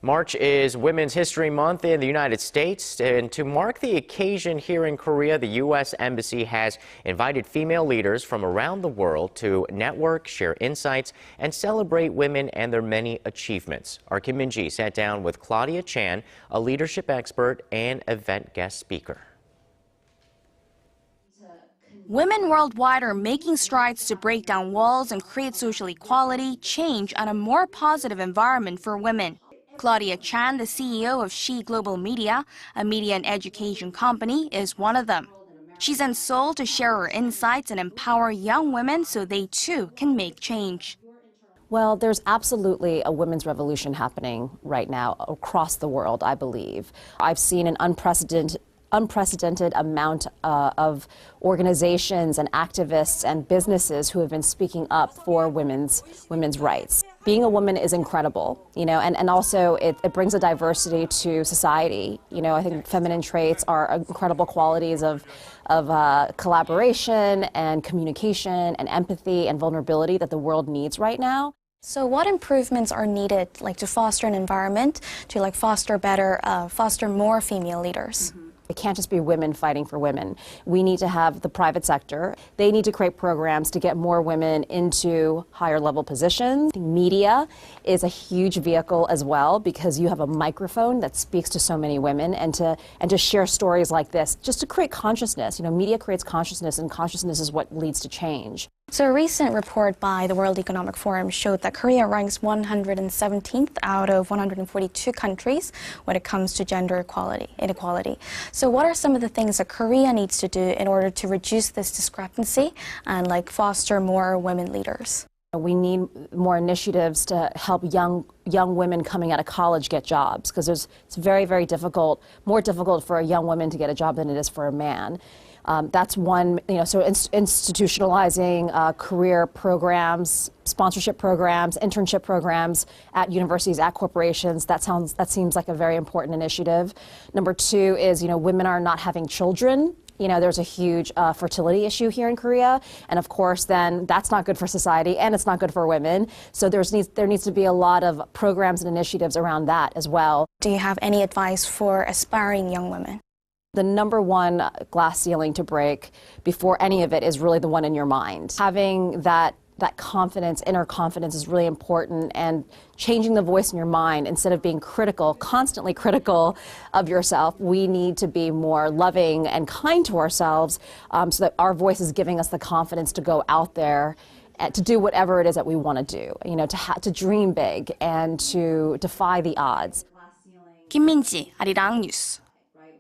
March is Women's History Month in the United States, and to mark the occasion here in Korea, the U.S. Embassy has invited female leaders from around the world to network, share insights, and celebrate women and their many achievements. Our Kim Min-ji sat down with Claudia Chan, a leadership expert and event guest speaker. Women worldwide are making strides to break down walls and create social equality, change, and a more positive environment for women. Claudia Chan, the CEO of Globl Media, a media and education company, is one of them. She's in Seoul to share her insights and empower young women so they too can make change. Well, there's absolutely a women's revolution happening right now across the world, I believe. I've seen an unprecedented amount of organizations and activists and businesses who have been speaking up for women's rights. Being a woman is incredible, and also it brings a diversity to society. I think feminine traits are incredible qualities of collaboration and communication and empathy and vulnerability that the world needs right now. So what improvements are needed, to foster an environment, to foster more female leaders? It can't just be women fighting for women. We need to have the private sector. They need to create programs to get more women into higher level positions. Media is a huge vehicle as well because you have a microphone that speaks to so many women, and to share stories like this, just to create consciousness. Media creates consciousness, and consciousness is what leads to change. So a recent report by the World Economic Forum showed that Korea ranks 117th out of 142 countries when it comes to gender inequality. So what are some of the things that Korea needs to do in order to reduce this discrepancy and foster more women leaders? We need more initiatives to help young women coming out of college get jobs, because it's very, very difficult, more difficult for a young woman to get a job than it is for a man. That's one, so institutionalizing career programs, sponsorship programs, internship programs at universities, at corporations, that seems like a very important initiative. Number two is, women are not having children. There's a huge fertility issue here in Korea, and of course then that's not good for society and it's not good for women. So there needs to be a lot of programs and initiatives around that as well. Do you have any advice for aspiring young women? The number one glass ceiling to break before any of it is really the one in your mind. Having that confidence, inner confidence, is really important, and changing the voice in your mind instead of being critical, constantly critical of yourself. We need to be more loving and kind to ourselves so that our voice is giving us the confidence to go out there and to do whatever it is that we want to do, to dream big and to defy the odds. Kim Min-ji, Arirang News.